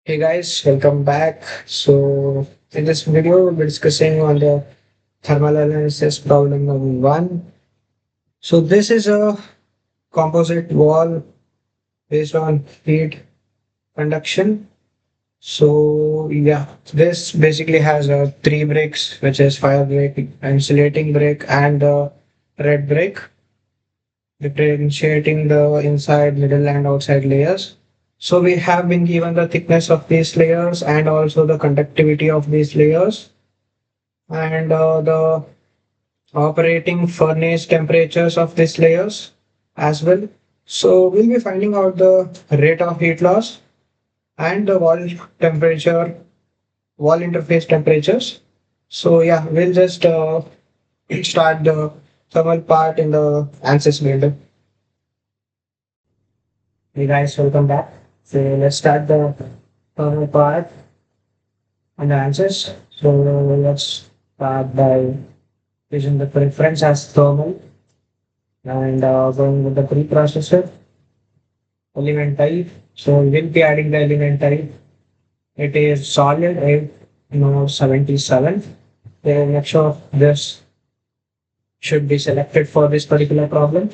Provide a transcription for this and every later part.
Hey guys, welcome back. So in this video, we'll be discussing on the thermal analysis problem number one. So this is a composite wall based on heat conduction. So yeah, this basically has three bricks, which is fire brick, insulating brick, and the red brick, differentiating the inside, middle, and outside layers. So we have been given the thickness of these layers and also the conductivity of these layers and the operating furnace temperatures of these layers as well. So we'll be finding out the rate of heat loss and the temperature, wall interface temperatures. So yeah, we'll just start the thermal part in the ANSYS window. Hey guys, welcome back. So let's start the thermal part and the ANSYS. So let's start by using the preference as thermal and going with the preprocessor element type. So we'll be adding the element type. It is solid 877. Then make sure this should be selected for this particular problem.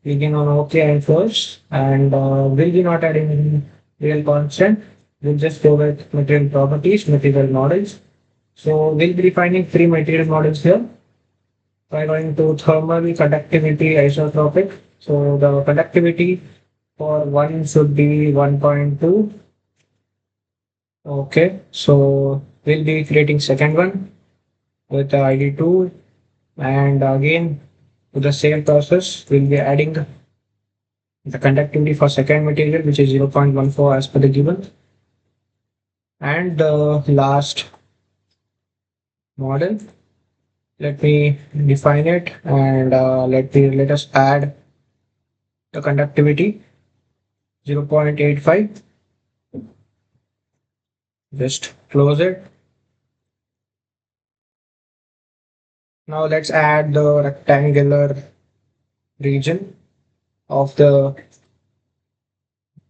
Clicking on OK and first, and we'll be not adding any real constant. We'll just go with material properties, material models. So we'll be defining three material models here by going to thermal conductivity isotropic. So the conductivity for one should be 1.2. Okay, so we'll be creating second one with the ID2, and again with the same process we'll be adding the conductivity for second material, which is 0.14 as per the given, and the last model. Let me define it, and let us add the conductivity 0.85. Just close it. Now let's add the rectangular region of the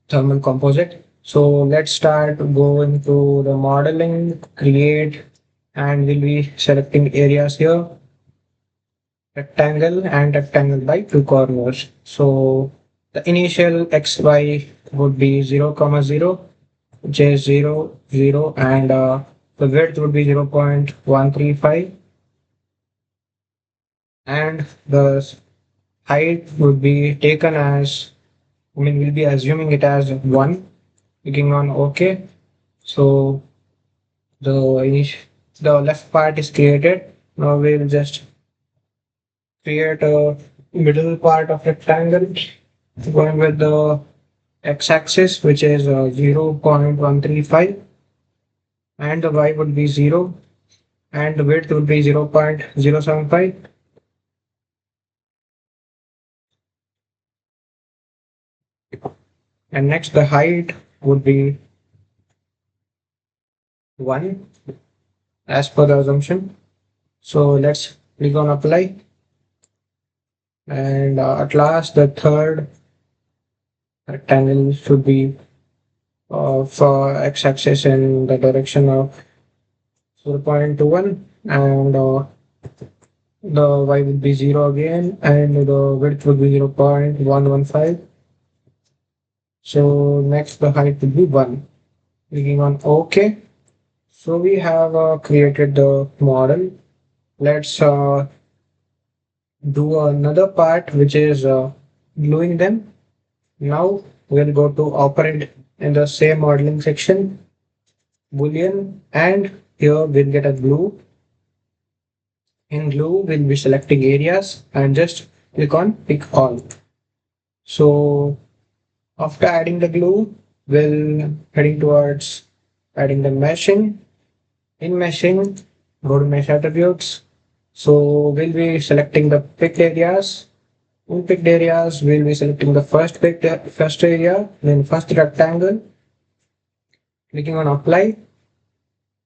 thermal composite. So let's start going to the modeling, create, and we'll be selecting areas here, rectangle and rectangle by two corners. So the initial xy would be 0 comma 0, which is 0 0, and the width would be 0.135, and the height would be taken as, we'll be assuming it as 1. Clicking on OK. So the left part is created. Now we'll just create a middle part of rectangle going with the x-axis, which is 0.135, and the y would be 0, and the width would be 0.075. And next the height would be 1 as per the assumption. So let's click on apply, and at last the third rectangle should be for x-axis in the direction of 0.21, and the y would be 0 again, and the width would be 0.115. So next the height would be 1. Clicking on OK. So we have created the model. Let's do another part, which is gluing them. Now we'll go to operand in the same modeling section, boolean, and here we'll get a glue. In glue, we'll be selecting areas and just click on pick all. So after adding the glue, we'll heading towards adding the meshing. In meshing, go to mesh attributes. So we'll be selecting the picked areas. In picked areas, we'll be selecting the first area, then first rectangle. Clicking on apply.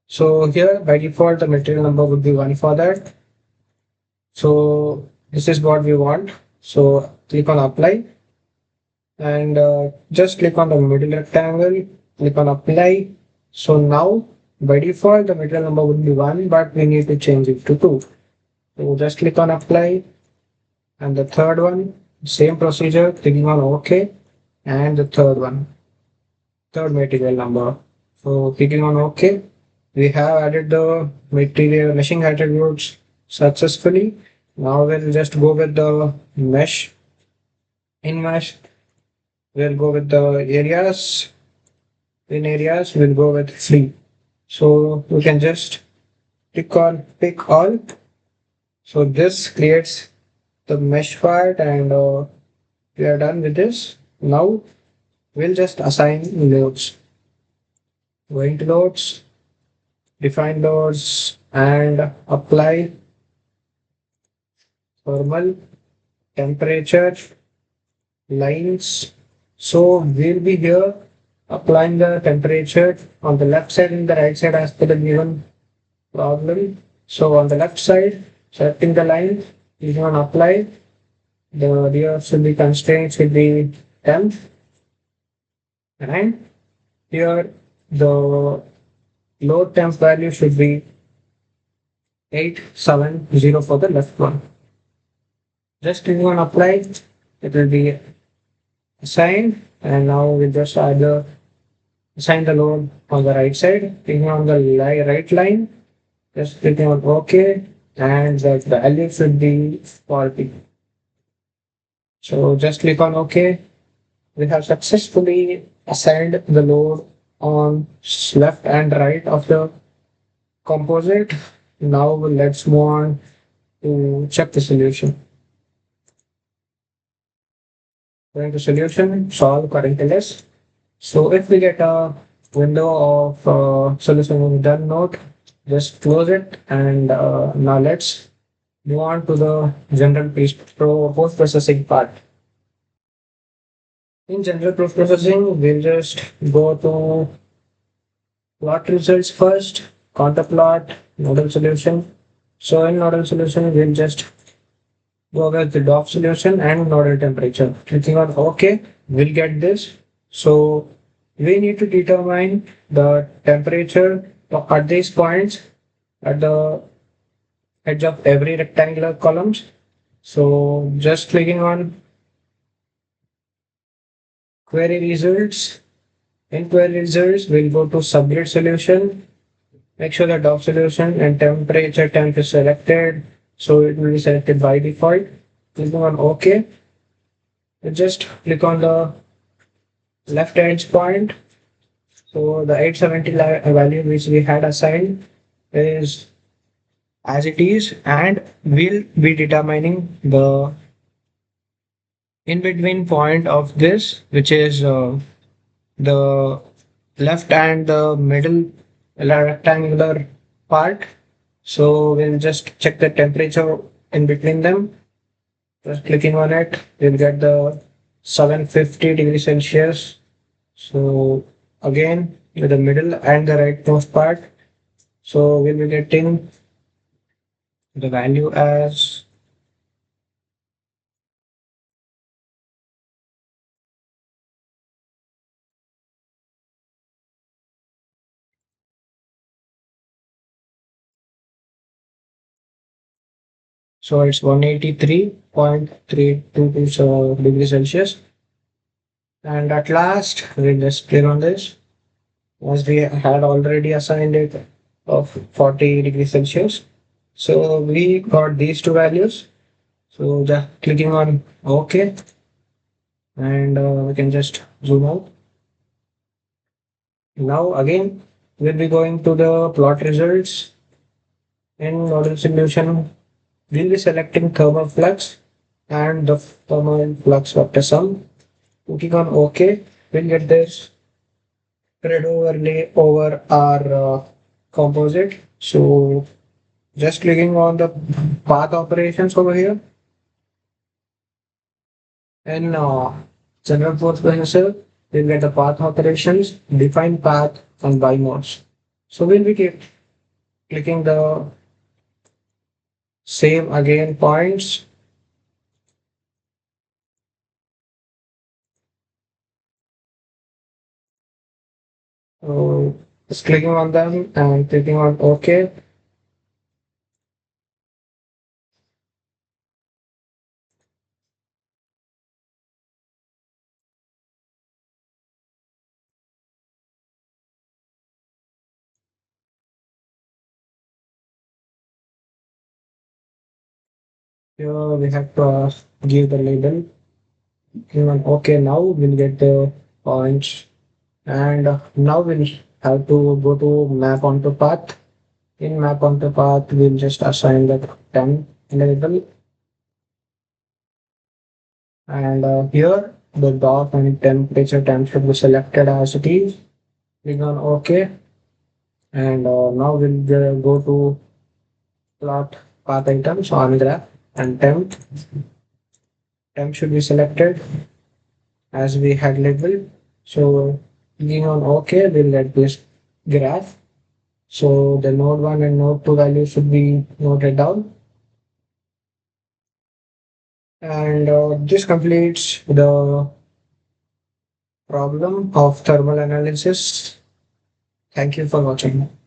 So here by default, the material number would be 1 for that. So this is what we want. So click on apply, and just click on the middle rectangle, click on apply, So now by default the material number would be 1, but we need to change it to 2. So just click on apply, and the third one, same procedure, clicking on OK, and the third one, third material number. So clicking on OK, we have added the material meshing attributes successfully. Now we'll just go with the mesh. In mesh, we'll go with the areas. In areas, we'll go with free. So we can just click on pick all. So this creates the mesh part, and we are done with this. Now we'll just assign loads. Going to loads, define loads, and apply thermal temperature lines. So we'll be here applying the temperature on the left side and the right side as per the given problem. So on the left side, selecting the line, clicking on apply, the rear should be constraint should be temp, and here the load temp value should be 870 for the left one. Just clicking on apply, it will be assigned, and now we just add the assign the load on the right side, clicking on the right line, just clicking on OK, and the value should be 40. So just click on OK. We have successfully assigned the load on left and right of the composite. Now let's move on to check the solution. Going to solution, solve current list. So if we get a window of solution done note, just close it, and now let's move on to the general post processing part. In general post processing, we'll just go to plot results first, contour plot, nodal solution. So in nodal solution, we'll just go with the DOF solution and nodal temperature. Clicking on OK, we'll get this. So we need to determine the temperature at these points at the edge of every rectangular columns. So just clicking on query results. In query results, we'll go to subgrid solution. Make sure the DOF solution and temperature temp is selected. So it will be selected by default. Clicking on OK. Just click on the left edge point. So the 870 value which we had assigned is as it is, and we'll be determining the in between point of this, which is the left and the middle rectangular part. So we'll just check the temperature in between them. Just clicking on it, we'll get the 750 degrees Celsius. So again, with the middle and the rightmost part. So we'll be getting the value as so it's 183.322 degrees Celsius. And at last, we'll just click on this as we had already assigned it of 40 degrees Celsius. So we got these two values. So just clicking on OK, and we can just zoom out. Now again, we'll be going to the plot results. In nodal solution, we'll be selecting thermal flux and the thermal flux vector sum. Clicking on OK, we'll get this grid overlay over our composite. So just clicking on the path operations over here, and general force processor, we'll get the path operations, define path, and by modes. So we'll be clicking the same again points. So Just clicking on them and clicking on OK. Here we have to give the label. Clicking on OK now, we'll get the points. And now we'll have to go to map onto path. In map onto path, we'll just assign the temp label. And here the dot and temperature temp should be selected as it is. Click on OK. And now we'll go to plot path items on graph and temp. Temp should be selected as we had labeled. So clicking on OK, we'll get this graph. So the node 1 and node 2 values should be noted down. And this completes the problem of thermal analysis. Thank you for watching.